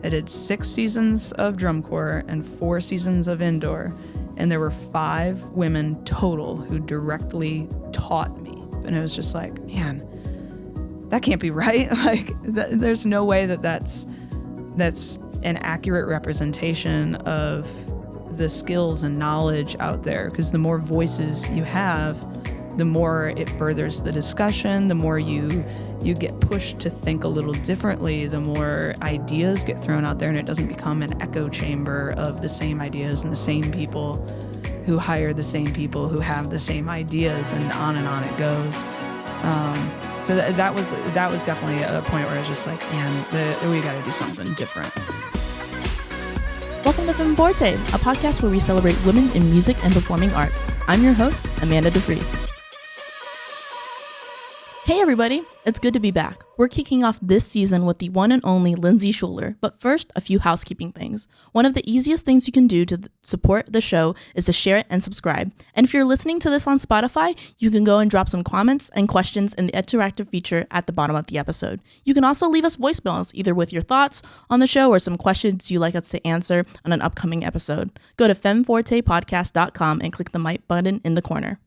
I did 6 seasons of drum corps and 4 seasons of indoor, and there were 5 women total who directly taught me. And it was just like, man, that can't be right. Like, there's no way that's an accurate representation of the skills and knowledge out there, because the more voices you have, the more it furthers the discussion, the more you get pushed to think a little differently, the more ideas get thrown out there, and it doesn't become an echo chamber of the same ideas and the same people who hire the same people who have the same ideas, and on it goes. So that was definitely a point where I was just like, man, we got to do something different. Welcome to Femme Forte, a podcast where we celebrate women in music and performing arts. I'm your host, Amanda DeVries. Hey everybody, it's good to be back. We're kicking off this season with the one and only Lindsey Schueller, but first, a few housekeeping things. One of the easiest things you can do to support the show is to share it and subscribe. And if you're listening to this on Spotify, you can go and drop some comments and questions in the interactive feature at the bottom of the episode. You can also leave us voicemails, either with your thoughts on the show or some questions you'd like us to answer on an upcoming episode. Go to femfortepodcast.com and click the mic button in the corner.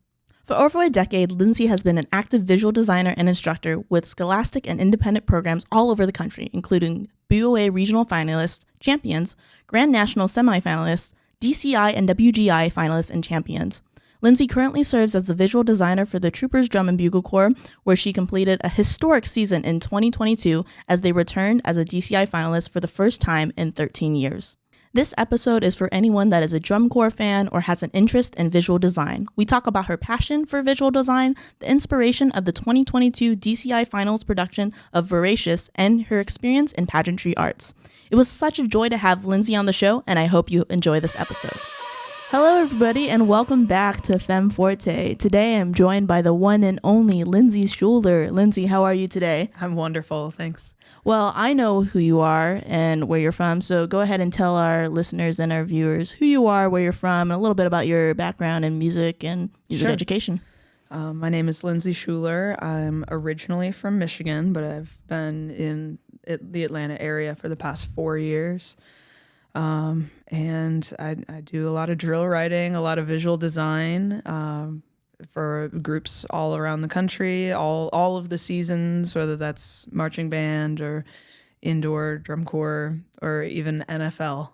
For over a decade, Lindsey has been an active visual designer and instructor with scholastic and independent programs all over the country, including Bugle regional finalists, champions, Grand National semifinalists, DCI and WGI finalists and champions. Lindsey currently serves as the visual designer for the Troopers Drum and Bugle Corps, where she completed a historic season in 2022 as they returned as a DCI finalist for the first time in 13 years. This episode is for anyone that is a drum corps fan or has an interest in visual design. We talk about her passion for visual design, the inspiration of the 2022 DCI Finals production of Voracious, and her experience in pageantry arts. It was such a joy to have Lindsey on the show, and I hope you enjoy this episode. Hello, everybody, and welcome back to Femme Forte. Today, I'm joined by the one and only Lindsey Schueller. Lindsey, how are you today? I'm wonderful, thanks. Well, I know who you are and where you're from, so go ahead and tell our listeners and our viewers who you are, where you're from, and a little bit about your background in music and music education. My name is Lindsey Schueller. I'm originally from Michigan, but I've been in the Atlanta area for the past 4 years. And I do a lot of drill writing, a lot of visual design, for groups all around the country, all of the seasons, whether that's marching band or indoor drum corps or even NFL.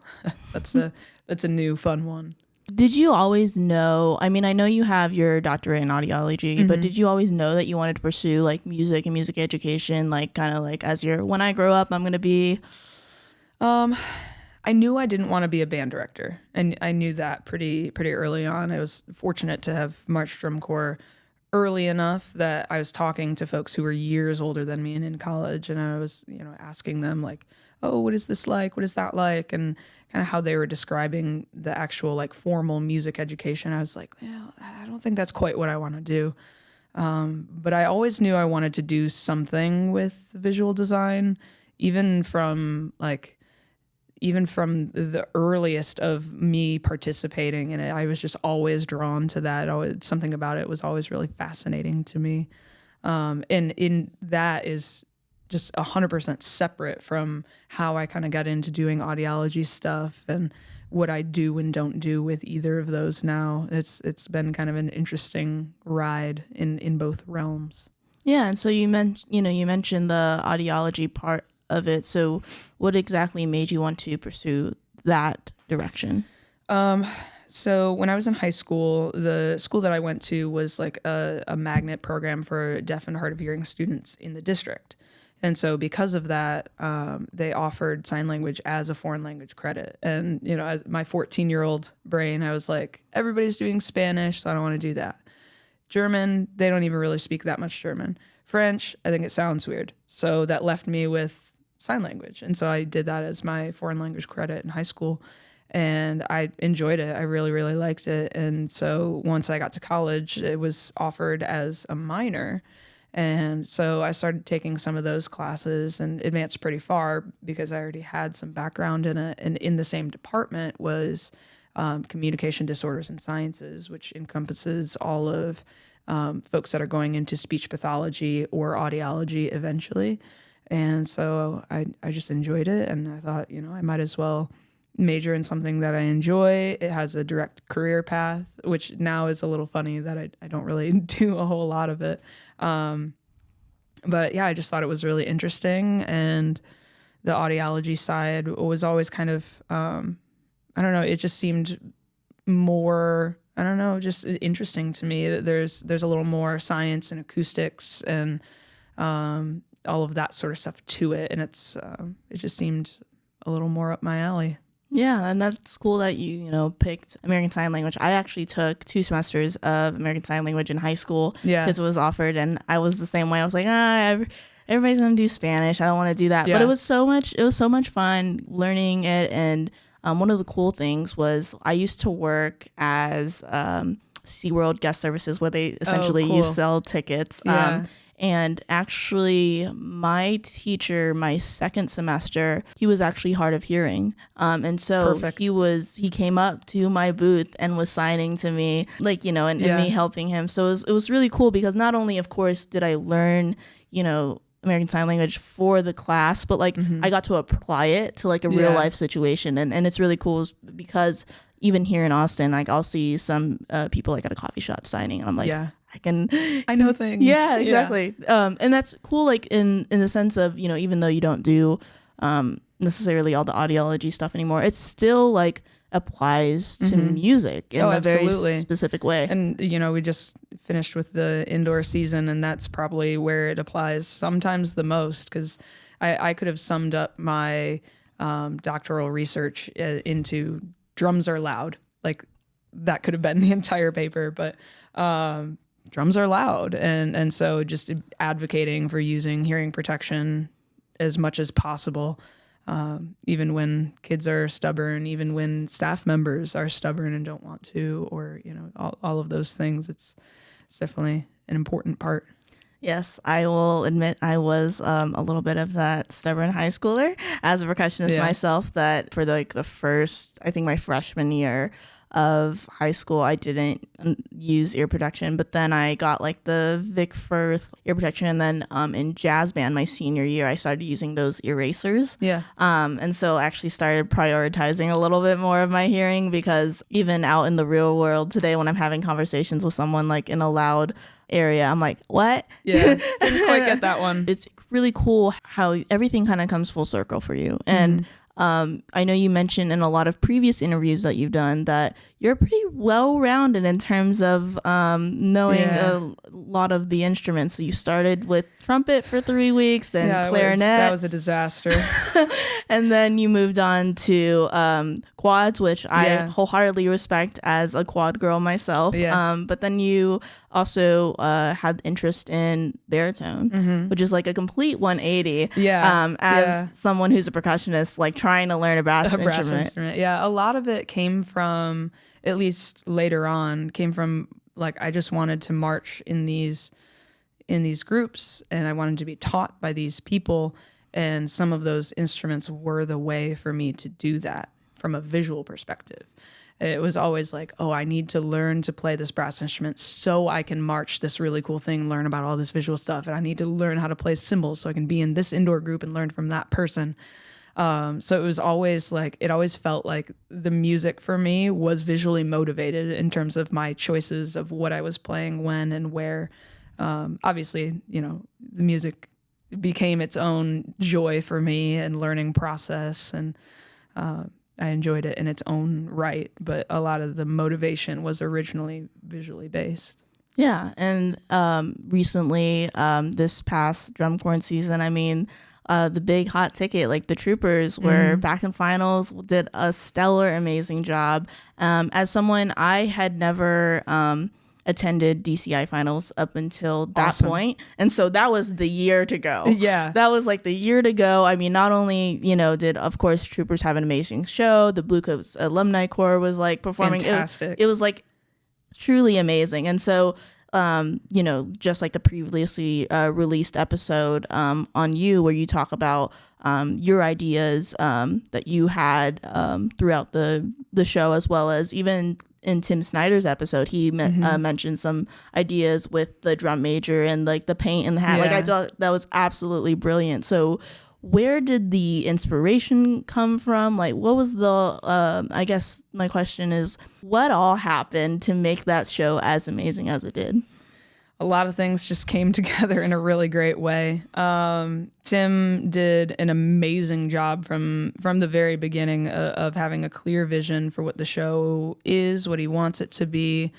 That's a new fun one. Did you always know, I mean, I know you have your doctorate in audiology, but did you always know that you wanted to pursue like music and music education, like kind of like when I grow up, I'm going to be... I knew I didn't want to be a band director, and I knew that pretty early on. I was fortunate to have marched drum corps early enough that I was talking to folks who were years older than me and in college, and I was, asking them like, oh, what is this like? What is that like? And kind of how they were describing the actual like formal music education. I was like, well, I don't think that's quite what I want to do. But I always knew I wanted to do something with visual design, even from the earliest of me participating in it. I was just always drawn to that. Something about it was always really fascinating to me. And in that is just 100% separate from how I kind of got into doing audiology stuff and what I do and don't do with either of those now. It's been kind of an interesting ride in both realms. Yeah, and so you mentioned the audiology part of it. So what exactly made you want to pursue that direction? So when I was in high school, the school that I went to was like a magnet program for deaf and hard of hearing students in the district. And so because of that, they offered sign language as a foreign language credit. And, as my 14-year-old brain, I was like, everybody's doing Spanish, so I don't want to do that. German, they don't even really speak that much German. French, I think it sounds weird. So that left me with sign language. And so I did that as my foreign language credit in high school. And I enjoyed it. I really, really liked it. And so once I got to college, it was offered as a minor. And so I started taking some of those classes and advanced pretty far because I already had some background in it. And in the same department was communication disorders and sciences, which encompasses all of folks that are going into speech pathology or audiology eventually. And so I just enjoyed it, and I thought, I might as well major in something that I enjoy. It has a direct career path, which now is a little funny that I don't really do a whole lot of it. But yeah, I just thought it was really interesting, and the audiology side was always kind of, I don't know, it just seemed more, I don't know, just interesting to me that there's a little more science and acoustics and all of that sort of stuff to it. And it just seemed a little more up my alley. Yeah, and that's cool that you picked American Sign Language. I actually took 2 semesters of American Sign Language in high school because it was offered, and I was the same way. I was like, everybody's gonna do Spanish. I don't want to do that. Yeah. But it was so much fun learning it. And one of the cool things was I used to work as SeaWorld guest services, where they essentially you sell tickets. Yeah. And actually, my teacher, my second semester, he was actually hard of hearing. And so Perfect. he came up to my booth and was signing to me, and me helping him. So it was really cool because not only, of course, did I learn, American Sign Language for the class, but I got to apply it to a real life situation. And it's really cool because even here in Austin, I'll see some people at a coffee shop signing, and I'm like, I know things. Yeah, exactly. Yeah. And that's cool, in the sense of, even though you don't do necessarily all the audiology stuff anymore, it still applies to music in a very specific way. And, we just finished with the indoor season, and that's probably where it applies sometimes the most, because I could have summed up my doctoral research into drums are loud. That could have been the entire paper, but drums are loud. And so just advocating for using hearing protection as much as possible, even when kids are stubborn, even when staff members are stubborn and don't want to, or, all of those things. It's definitely an important part. Yes, I will admit I was a little bit of that stubborn high schooler as a percussionist myself, that for the first, I think my freshman year of high school, I didn't use ear protection, but then I got the Vic Firth ear protection, and then in jazz band my senior year I started using those erasers. And so I actually started prioritizing a little bit more of my hearing, because even out in the real world today, when I'm having conversations with someone in a loud area, I'm like, what? Yeah, didn't quite get that one. It's really cool how everything kind of comes full circle for you. And I know you mentioned in a lot of previous interviews that you've done that you're pretty well-rounded in terms of knowing a lot of the instruments. So you started with trumpet for 3 weeks, then clarinet. That was a disaster. And then you moved on to quads, which I wholeheartedly respect as a quad girl myself. Yes. But then you also had interest in baritone, which is a complete 180. As someone who's a percussionist, trying to learn a brass instrument. Yeah, a lot of it came from, at least later on, I just wanted to march in these groups, and I wanted to be taught by these people, and some of those instruments were the way for me to do that from a visual perspective. It was always I need to learn to play this brass instrument so I can march this really cool thing, learn about all this visual stuff, and I need to learn how to play cymbals so I can be in this indoor group and learn from that person. So it was always it always felt like the music for me was visually motivated in terms of my choices of what I was playing, when and where. Obviously, the music became its own joy for me and learning process, and I enjoyed it in its own right, but a lot of the motivation was originally visually based. Yeah, and recently, this past drum corn season, the big hot ticket, the Troopers were back in finals, did a stellar, amazing job. As someone, I had never attended DCI Finals up until that point. And so that was the year to go. Yeah. That was the year to go. Not only, did, of course, Troopers have an amazing show, the Blue Coats Alumni Corps was performing. Fantastic. It was truly amazing. And so, just the previously released episode on you, where you talk about your ideas that you had throughout the show, as well as even in Tim Snyder's episode, he mentioned some ideas with the drum major and like the paint and the hat. Like I thought that was absolutely brilliant. So where did the inspiration come from? Like, what was the, I guess my question is, what all happened to make that show as amazing as it did? A lot of things just came together in a really great way. Tim did an amazing job from the very beginning of having a clear vision for what the show is, what he wants it to be.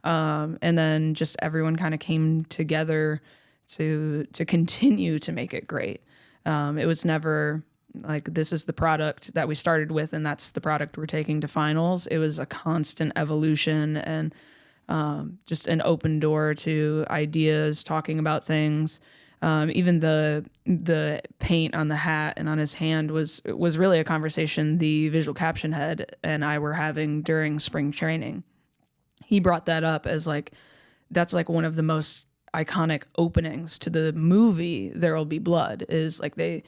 And then just everyone kind of came together to continue to make it great. It was never like, this is the product that we started with and that's the product we're taking to finals. It was a constant evolution and just an open door to ideas, talking about things. Even the paint on the hat and on his hand was really a conversation the visual caption head and I were having during spring training. He brought that up as like, that's like one of the most iconic openings to the movie There Will Be Blood, is like they're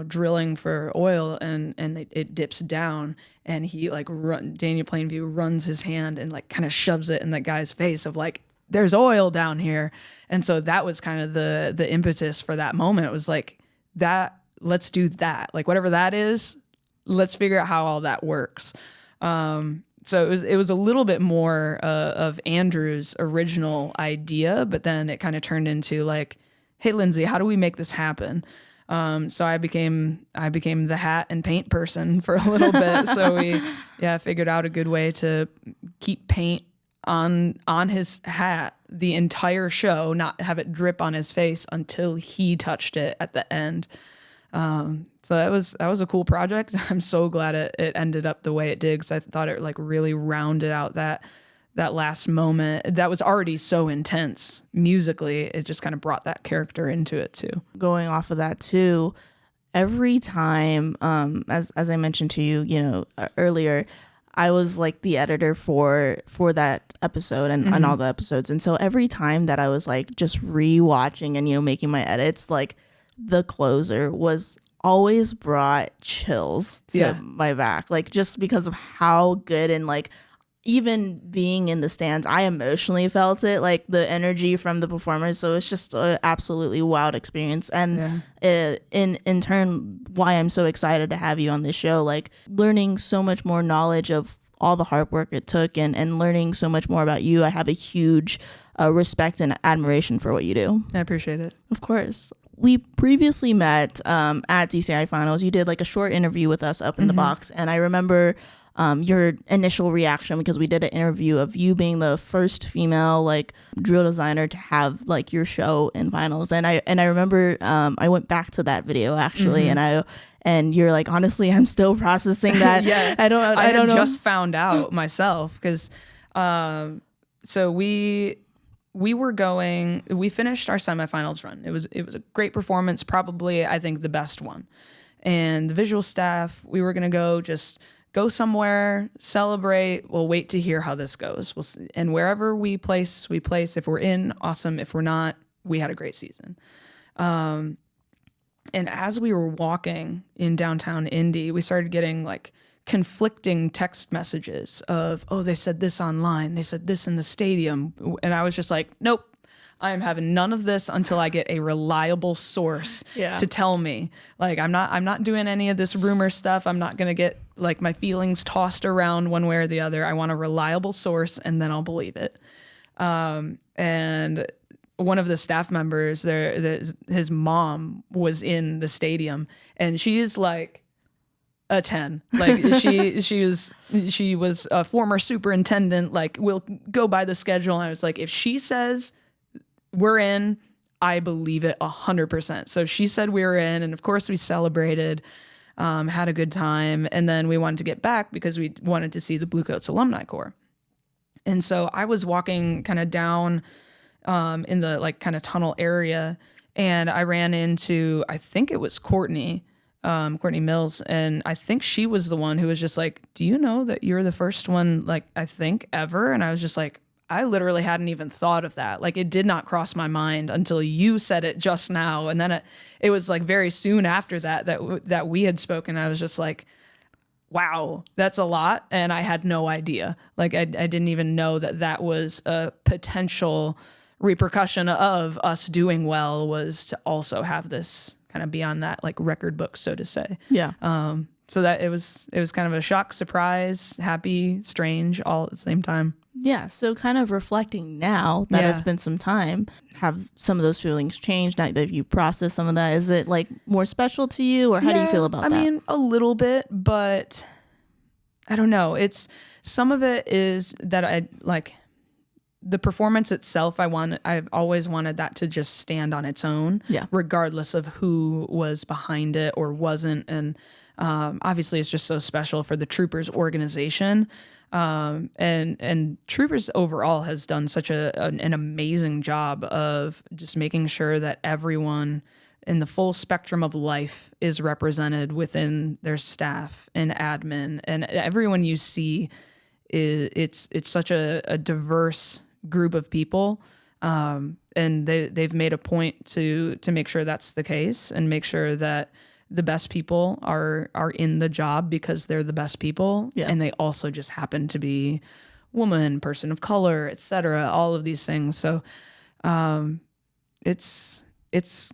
drilling for oil and it dips down and he like Daniel Plainview runs his hand and like kind of shoves it in that guy's face of like, there's oil down here. And so that was kind of the impetus for that moment. It was like, that, let's do that, like whatever that is, let's figure out how all that works. So it was a little bit more of Andrew's original idea, but then it kind of turned into like, hey, Lindsey, how do we make this happen? So I became the hat and paint person for a little bit. So we figured out a good way to keep paint on his hat the entire show, not have it drip on his face until he touched it at the end. So that was a cool project. I'm so glad it ended up the way it did, because I thought it like really rounded out that last moment that was already so intense musically. It just kind of brought that character into it too. Going off of that too, every time, as I mentioned to you, earlier, I was like the editor for that episode and all the episodes. And so every time that I was like just rewatching and, making my edits, like the closer was always brought chills to my back, like just because of how good, and like even being in the stands, I emotionally felt it, like the energy from the performers. So it's just an absolutely wild experience. And in turn, why I'm so excited to have you on this show, like learning so much more knowledge of all the hard work it took and learning so much more about you. I have a huge respect and admiration for what you do. I appreciate it. Of course. We previously met at DCI Finals. You did like a short interview with us up in the box. And I remember your initial reaction, because we did an interview of you being the first female like drill designer to have like your show in finals. And I remember I went back to that video actually, and you're like, honestly, I'm still processing that. I don't know. Just found out myself, because so we finished our semifinals run. It was a great performance, probably I think the best one. And the visual staff, we were gonna go somewhere, celebrate. We'll wait to hear how this goes. We'll see. And wherever we place. If we're in, awesome. If we're not, we had a great season. And as we were walking in downtown Indy, we started getting like conflicting text messages of, oh, they said this online, they said this in the stadium. And I was just like, nope, I am having none of this until I get a reliable source to tell me. Like, I'm not doing any of this rumor stuff. I'm not going to get like my feelings tossed around one way or the other. I want a reliable source, and then I'll believe it. And one of the staff members there, his mom was in the stadium, and she is like a 10. Like she was a former superintendent. Like, we'll go by the schedule. And I was like, if she says we're in, I believe it 100%. So she said we were in, and of course we celebrated, had a good time, and then we wanted to get back because we wanted to see the Bluecoats Alumni Corps. And so I was walking kind of down in the like kind of tunnel area, and I ran into, I think it was Courtney Mills, and I think she was the one who was just like, do you know that you're the first one, like, I think ever? And I was just like, I literally hadn't even thought of that. Like, it did not cross my mind until you said it just now. And then it was like very soon after that we had spoken. I was just like, wow, that's a lot. And I had no idea. Like I didn't even know that was a potential repercussion of us doing well, was to also have this kind of be on that like record book, so to say. Yeah. So that it was kind of a shock, surprise, happy, strange, all at the same time. Yeah. So kind of reflecting now that it's been some time, have some of those feelings changed now that you processed some of that? Is it like more special to you, or how do you feel about that? I mean, a little bit, but I don't know. It's some of it is that I like the performance itself. I've always wanted that to just stand on its own, regardless of who was behind it or wasn't. And obviously, it's just so special for the Troopers organization. And Troopers overall has done such an amazing job of just making sure that everyone in the full spectrum of life is represented within their staff and admin, and everyone you see it's such a diverse group of people. And they've made a point to make sure that's the case, and make sure that the best people are in the job because they're the best people. Yeah. And they also just happen to be woman, person of color, etc., all of these things. So it's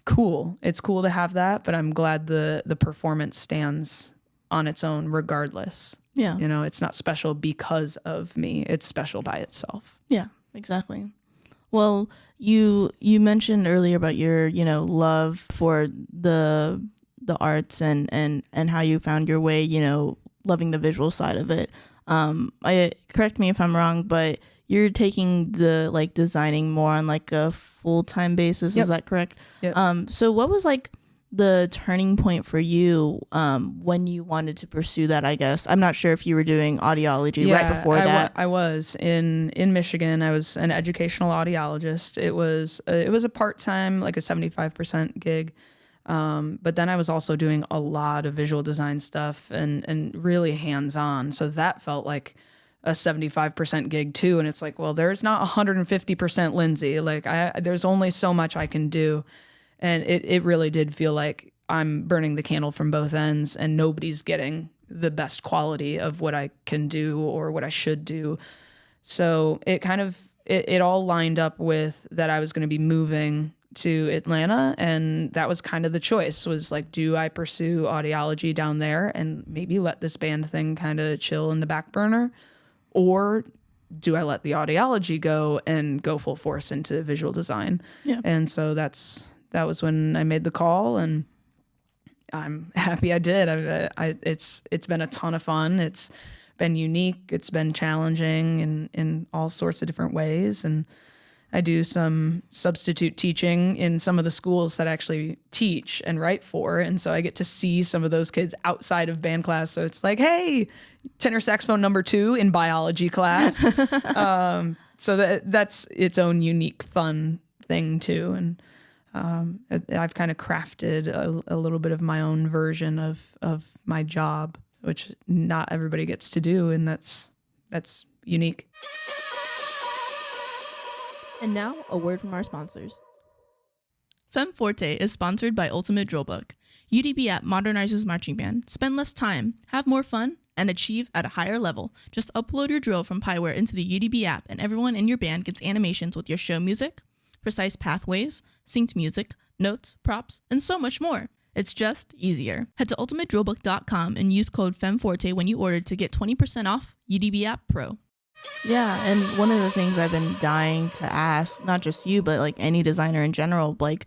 cool. It's cool to have that, but I'm glad the performance stands on its own regardless. Yeah. You know, it's not special because of me. It's special by itself. Yeah, exactly. Well, you mentioned earlier about your, love for the arts and how you found your way, loving the visual side of it. Correct me if I'm wrong, but you're taking the like designing more on like a full-time basis. Yep. Is that correct? Yep. So what was like the turning point for you when you wanted to pursue that? I guess I'm not sure if you were doing audiology right before that. I was in Michigan. I was an educational audiologist. It was a part-time, like a 75% gig. But then I was also doing a lot of visual design stuff and really hands-on. So that felt like a 75% gig too. And it's like, well, there's not 150% Lindsey. Like there's only so much I can do. And it really did feel like I'm burning the candle from both ends, and nobody's getting the best quality of what I can do or what I should do. So it kind of, it all lined up with that I was going to be moving to Atlanta, and that was kind of the choice, was like, do I pursue audiology down there and maybe let this band thing kind of chill in the back burner, or do I let the audiology go and go full force into visual design? Yeah. And so that was when I made the call, and I'm happy I did. It's been a ton of fun. It's been unique. It's been challenging in all sorts of different ways, and I do some substitute teaching in some of the schools that I actually teach and write for. And so I get to see some of those kids outside of band class. So it's like, hey, tenor saxophone number 2 in biology class. So that's its own unique, fun thing too. And I've kind of crafted a little bit of my own version of my job, which not everybody gets to do. And that's unique. And now, a word from our sponsors. Femme Forte is sponsored by Ultimate Drillbook. UDB app modernizes marching band. Spend less time, have more fun, and achieve at a higher level. Just upload your drill from Pyware into the UDB app, and everyone in your band gets animations with your show music, precise pathways, synced music, notes, props, and so much more. It's just easier. Head to ultimatedrillbook.com and use code FemmeForte when you order to get 20% off UDB app Pro. Yeah, and one of the things I've been dying to ask, not just you, but like any designer in general, like,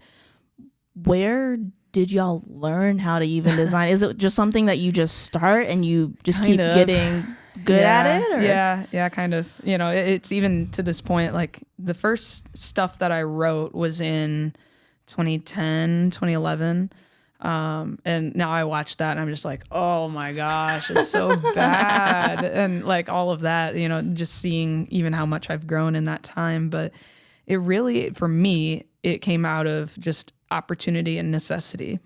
where did y'all learn how to even design? Is it just something that you just start and you just keep getting good at it? Or? Yeah, kind of. You know, it's even to this point, like the first stuff that I wrote was in 2010, 2011. And now I watch that and I'm just like, oh my gosh, it's so bad. And like all of that, you know, just seeing even how much I've grown in that time. But it really, for me, it came out of just opportunity and necessity.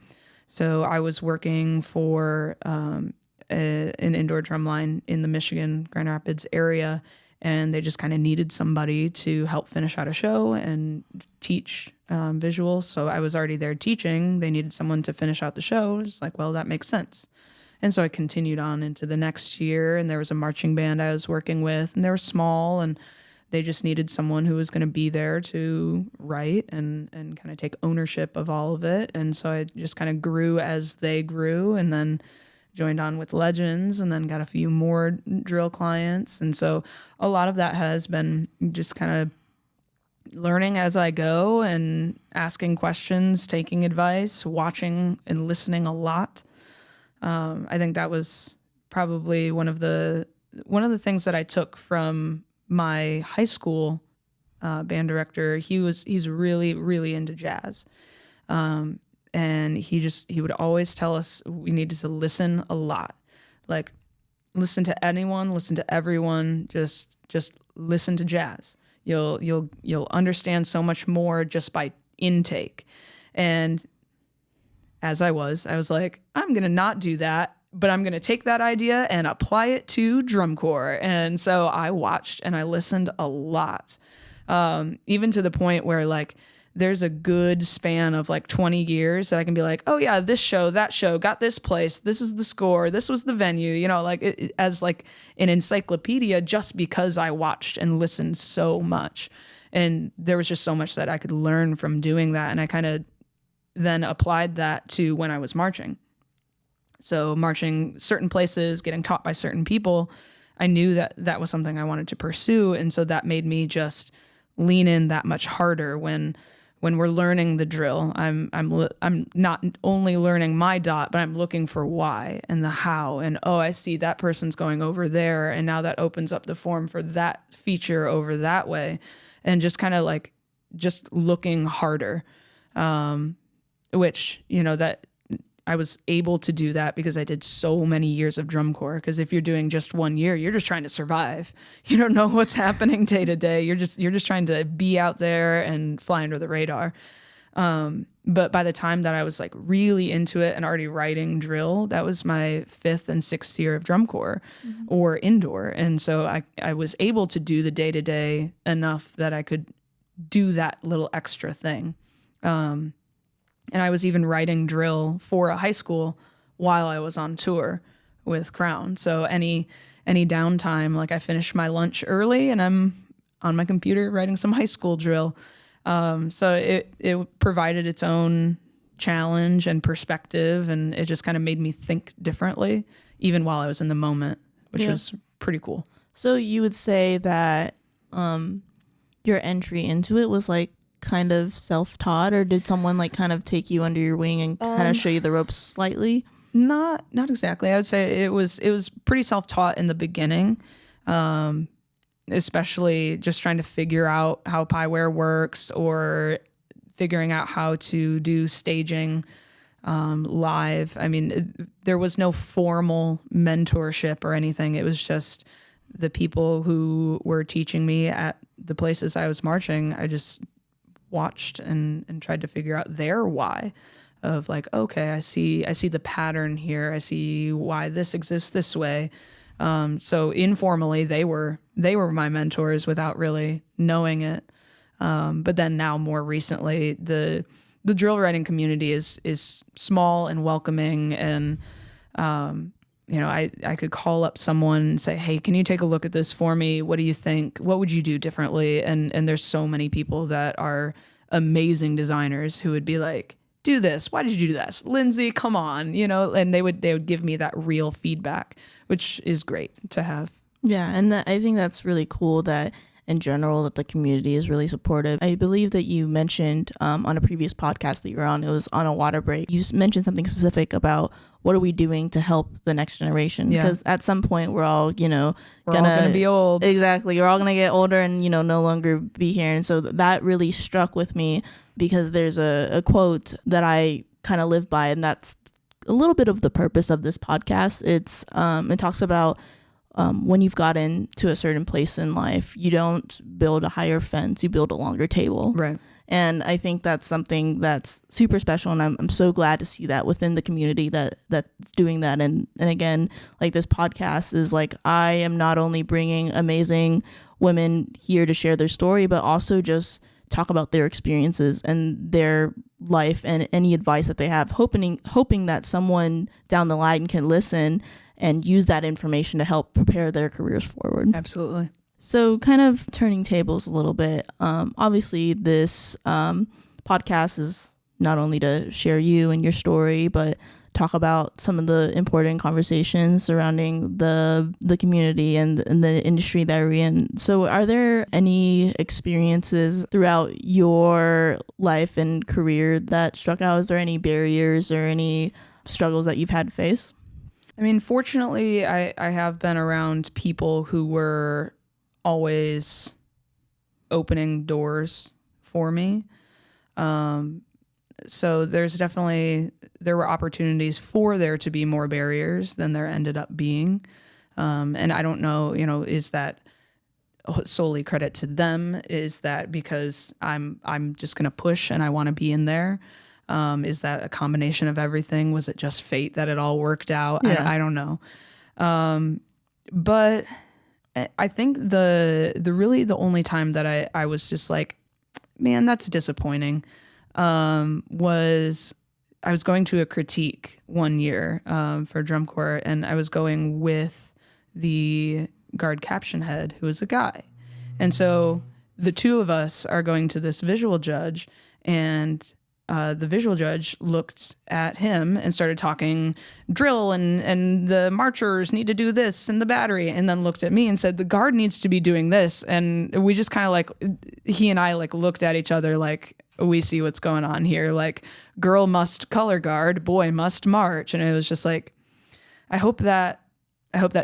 So I was working for an indoor drumline in the Michigan, Grand Rapids area, and they just kind of needed somebody to help finish out a show and teach visual. So I was already there teaching. They needed someone to finish out the show. It's like, well, that makes sense. And so I continued on into the next year, and there was a marching band I was working with, and they were small, and they just needed someone who was going to be there to write and kind of take ownership of all of it. And so I just kind of grew as they grew, and then joined on with Legends, and then got a few more drill clients. And so a lot of that has been just kind of learning as I go and asking questions, taking advice, watching and listening a lot. I think that was probably one of the things that I took from my high school band director. He's really, really into jazz. And he would always tell us we needed to listen a lot. Like, listen to anyone, listen to everyone, just listen to jazz. You'll understand so much more just by intake. And as I was like, I'm going to not do that, but I'm going to take that idea and apply it to drum corps. And so I watched and I listened a lot, even to the point where like there's a good span of like 20 years that I can be like, oh yeah, this show, that show got this place. This is the score. This was the venue, you know, like as like an encyclopedia, just because I watched and listened so much. And there was just so much that I could learn from doing that. And I kind of then applied that to when I was marching. So marching certain places, getting taught by certain people, I knew that that was something I wanted to pursue. And so that made me just lean in that much harder when we're learning the drill. I'm not only learning my dot, but I'm looking for why and the how. And oh, I see that person's going over there, and now that opens up the form for that feature over that way. And just kind of like just looking harder, which, you know, that I was able to do that because I did so many years of drum corps. Because if you're doing just 1 year, you're just trying to survive. You don't know what's happening day to day. You're just trying to be out there and fly under the radar. But by the time that I was like really into it and already writing drill, that was my 5th and 6th year of drum corps or indoor. And so I was able to do the day to day enough that I could do that little extra thing. And I was even writing drill for a high school while I was on tour with Crown. So any downtime, like I finish my lunch early and I'm on my computer writing some high school drill. So it provided its own challenge and perspective, and it just kind of made me think differently, even while I was in the moment, which was pretty cool. So you would say that your entry into it was like kind of self-taught, or did someone like kind of take you under your wing and kind of show you the ropes slightly? Not exactly. I would say it was pretty self-taught in the beginning, especially just trying to figure out how Pieware works, or figuring out how to do staging live. I mean, there was no formal mentorship or anything. It was just the people who were teaching me at the places I was marching. I just watched and tried to figure out their why of like, okay, I see the pattern here. I see why this exists this way. So informally, they were my mentors without really knowing it. But then now more recently, the drill writing community is small and welcoming. And, you know, I could call up someone and say, hey, can you take a look at this for me? What do you think? What would you do differently? And there's so many people that are amazing designers who would be like, do this. Why did you do this? Lindsey, come on, you know, and they would give me that real feedback, which is great to have. Yeah. And I think that's really cool that in general that the community is really supportive. I believe that you mentioned on a previous podcast that you were on, it was on a water break. You mentioned something specific about what are we doing to help the next generation? Because at some point we're all, you know, all gonna be old. Exactly. We're all gonna get older and, you know, no longer be here. And so that really struck with me, because there's a quote that I kind of live by, and that's a little bit of the purpose of this podcast. It talks about when you've gotten to a certain place in life, you don't build a higher fence, you build a longer table. Right. And I think that's something that's super special. And I'm so glad to see that within the community that's doing that. And again, like this podcast is like, I am not only bringing amazing women here to share their story, but also just talk about their experiences and their life and any advice that they have, hoping that someone down the line can listen and use that information to help prepare their careers forward. Absolutely. So kind of turning tables a little bit. Obviously, this podcast is not only to share you and your story, but talk about some of the important conversations surrounding the community and the industry that we're in. So are there any experiences throughout your life and career that struck out? Is there any barriers or any struggles that you've had to face? I mean, fortunately, I have been around people who were always opening doors for me. So there were opportunities for there to be more barriers than there ended up being. And I don't know, is that solely credit to them? Is that because I'm just going to push and I want to be in there? Is that a combination of everything? Was it just fate that it all worked out? Yeah. I don't know. But I think the only time that I was just like, man, that's disappointing, was I was going to a critique one year for drum corps, and I was going with the guard caption head, who was a guy. And so the two of us are going to this visual judge, and the visual judge looked at him and started talking drill and the marchers need to do this and the battery, and then looked at me and said, the guard needs to be doing this. And we just kind of like, he and I like looked at each other like, we see what's going on here. Like, girl must color guard, boy must march. And it was just like, I hope that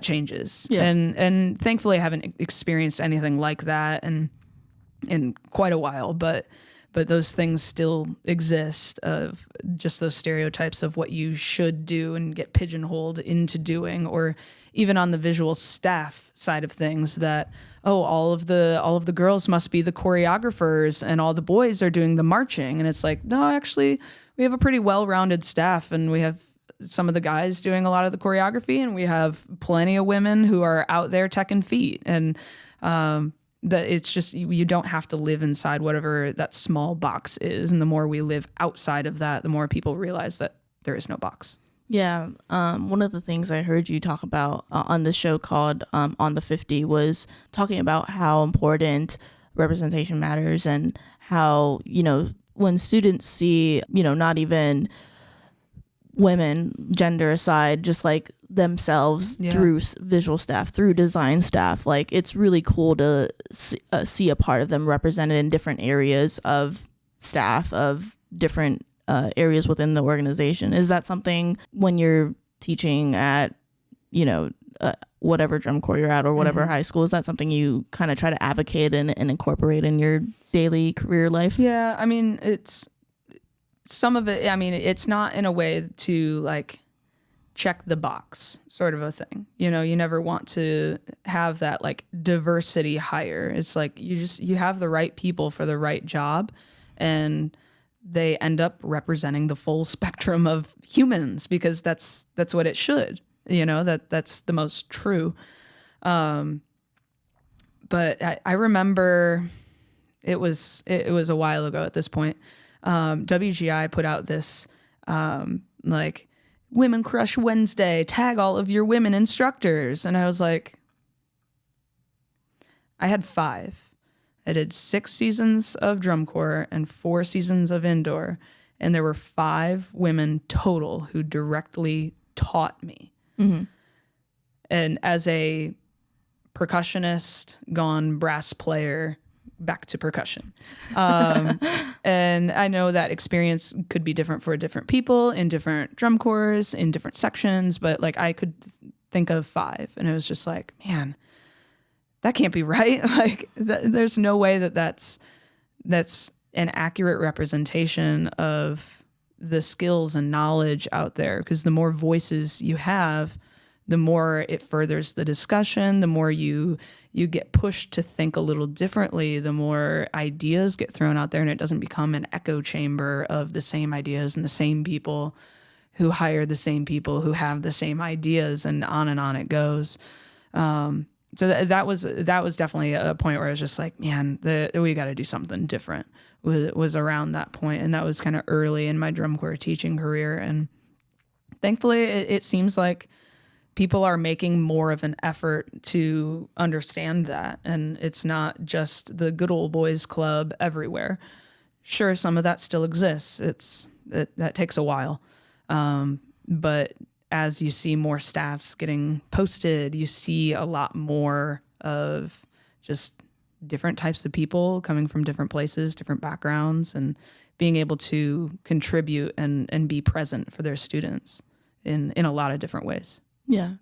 changes. Yeah. And thankfully I haven't experienced anything like that in quite a while, but those things still exist, of just those stereotypes of what you should do and get pigeonholed into doing, or even on the visual staff side of things that, all of the girls must be the choreographers and all the boys are doing the marching. And it's like, no, actually we have a pretty well-rounded staff, and we have some of the guys doing a lot of the choreography, and we have plenty of women who are out there teching feet. And that it's just, you don't have to live inside whatever that small box is. And the more we live outside of that, the more people realize that there is no box. Yeah. One of the things I heard you talk about on this show called On the 50 was talking about how important representation matters, and how, when students see, not even women, gender aside, just like themselves through visual staff, through design staff, like it's really cool to see a part of them represented in different areas of staff, of different areas within the organization. Is that something when you're teaching at whatever drum corps you're at, or whatever high school, is that something you kind of try to advocate and incorporate in your daily career life? Yeah, I mean, it's some of it, it's not in a way to like check the box sort of a thing. You never want to have that like diversity hire. It's like you have the right people for the right job, and they end up representing the full spectrum of humans, because that's what it should. That's the most true. But I remember it was a while ago at this point. WGI put out this like Women Crush Wednesday, tag all of your women instructors. And I was like, I had 5. I did 6 seasons of drum corps and 4 seasons of indoor. And there were 5 women total who directly taught me. Mm-hmm. And as a percussionist gone brass player, back to percussion. And I know that experience could be different for different people in different drum corps, in different sections, but like I could think of 5, and it was just like, man, that can't be right. Like there's no way that's an accurate representation of the skills and knowledge out there, because the more voices you have, the more it furthers the discussion, the more you get pushed to think a little differently, the more ideas get thrown out there, and it doesn't become an echo chamber of the same ideas and the same people who hire the same people who have the same ideas, and on it goes. So that was definitely a point where I was just like, man, we got to do something different. Was around that point, and that was kind of early in my drum corps teaching career. And thankfully, it seems like people are making more of an effort to understand that, and it's not just the good old boys club everywhere. Sure, some of that still exists. That takes a while, but as you see more staffs getting posted, you see a lot more of just different types of people coming from different places, different backgrounds, and being able to contribute and be present for their students in a lot of different ways. Yeah,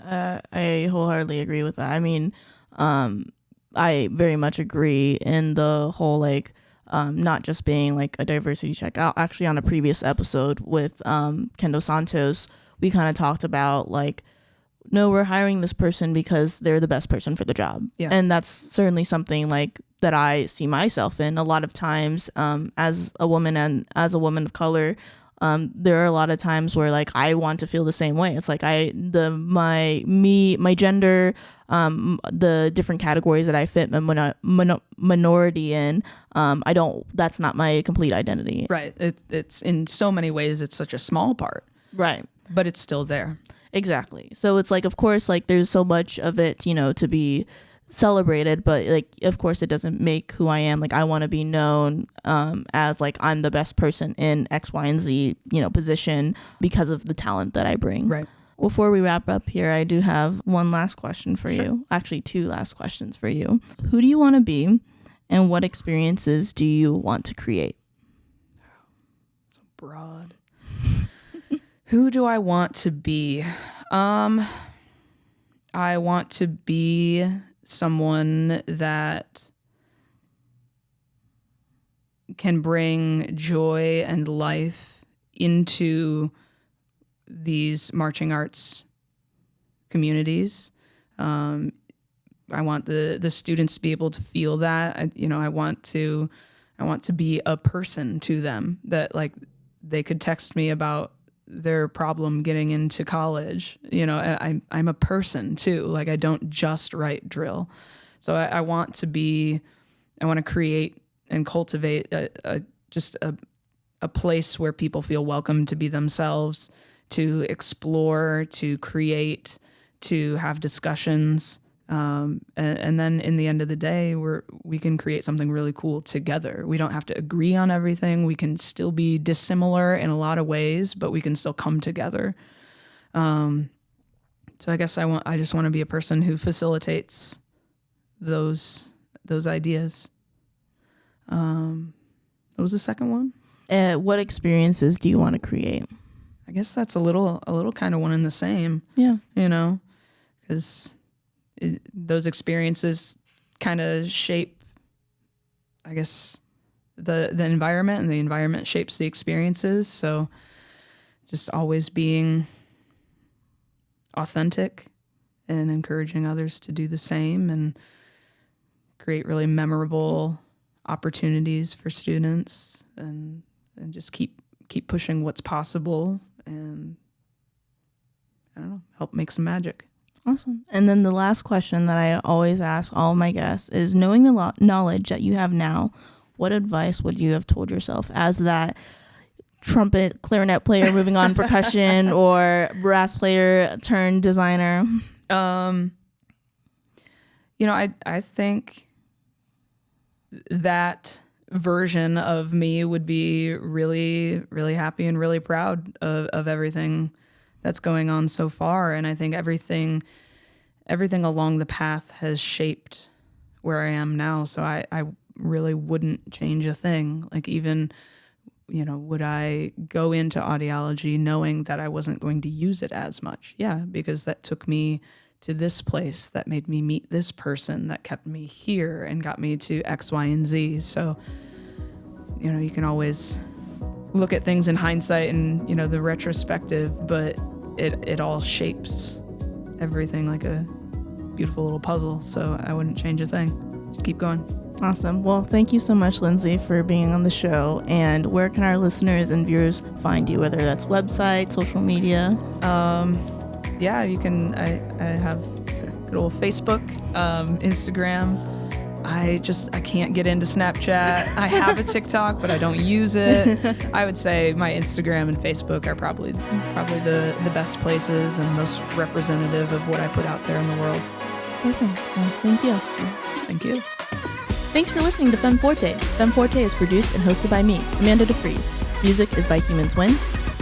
I wholeheartedly agree with that. I mean, I very much agree in the whole, like, not just being like a diversity check. Actually, on a previous episode with Kendo Santos, we kind of talked about, like, no, we're hiring this person because they're the best person for the job. Yeah. And that's certainly something, like, that I see myself in a lot of times, as a woman and as a woman of color. There are a lot of times where, like, I want to feel the same way. It's like my gender, the different categories that I fit minority in, that's not my complete identity. Right. It's in so many ways, it's such a small part. Right. But it's still there. Exactly. So it's like, of course, like, there's so much of it, to be celebrated, but, like, of course it doesn't make who I am. Like, I want to be known as, like, I'm the best person in X, Y, and Z, position because of the talent that I bring. Right. Before we wrap up here, I do have one last question for you. Actually, two last questions for you. Who do you want to be, and what experiences do you want to create? So broad. Who do I want to be? I want to be someone that can bring joy and life into these marching arts communities. I want the students to be able to feel that. I want to be a person to them, that, like, they could text me about their problem getting into college. I'm a person too. Like, I don't just write drill. So I want to create and cultivate a place where people feel welcome to be themselves, to explore, to create, to have discussions. And then in the end of the day, we can create something really cool together. We don't have to agree on everything. We can still be dissimilar in a lot of ways, but we can still come together. So I guess I just want to be a person who facilitates those ideas. What was the second one? What experiences do you want to create? I guess that's a little kind of one and the same. Yeah. Because those experiences kind of shape, I guess, the environment, and the environment shapes the experiences. So just always being authentic and encouraging others to do the same, and create really memorable opportunities for students, and just keep pushing what's possible, and I don't know, help make some magic. Awesome. And then the last question that I always ask all of my guests is, knowing the knowledge that you have now, what advice would you have told yourself as that trumpet, clarinet player moving on percussion, or brass player turned designer? I think that version of me would be really, really happy and really proud of everything that's going on so far. And I think everything along the path has shaped where I am now. So I really wouldn't change a thing. Like, even, would I go into audiology knowing that I wasn't going to use it as much? Yeah, because that took me to this place, that made me meet this person, that kept me here and got me to X, Y, and Z. So, you can always look at things in hindsight and, the retrospective, but it all shapes everything like a beautiful little puzzle. So I wouldn't change a thing. Just keep going. Awesome. Well, thank you so much, Lindsey, for being on the show. And where can our listeners and viewers find you, whether that's website, social media? yeah, you can. I have good old Facebook, Instagram. I can't get into Snapchat. I have a TikTok, but I don't use it. I would say my Instagram and Facebook are probably the best places and most representative of what I put out there in the world. Okay. Well, thank you. Thank you. Thanks for listening to Femme Forte. Femme Forte is produced and hosted by me, Amanda DeFries. Music is by Humans Win.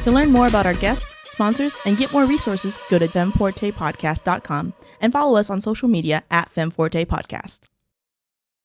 To learn more about our guests, sponsors, and get more resources, go to femfortepodcast.com and follow us on social media at Femme Forte Podcast.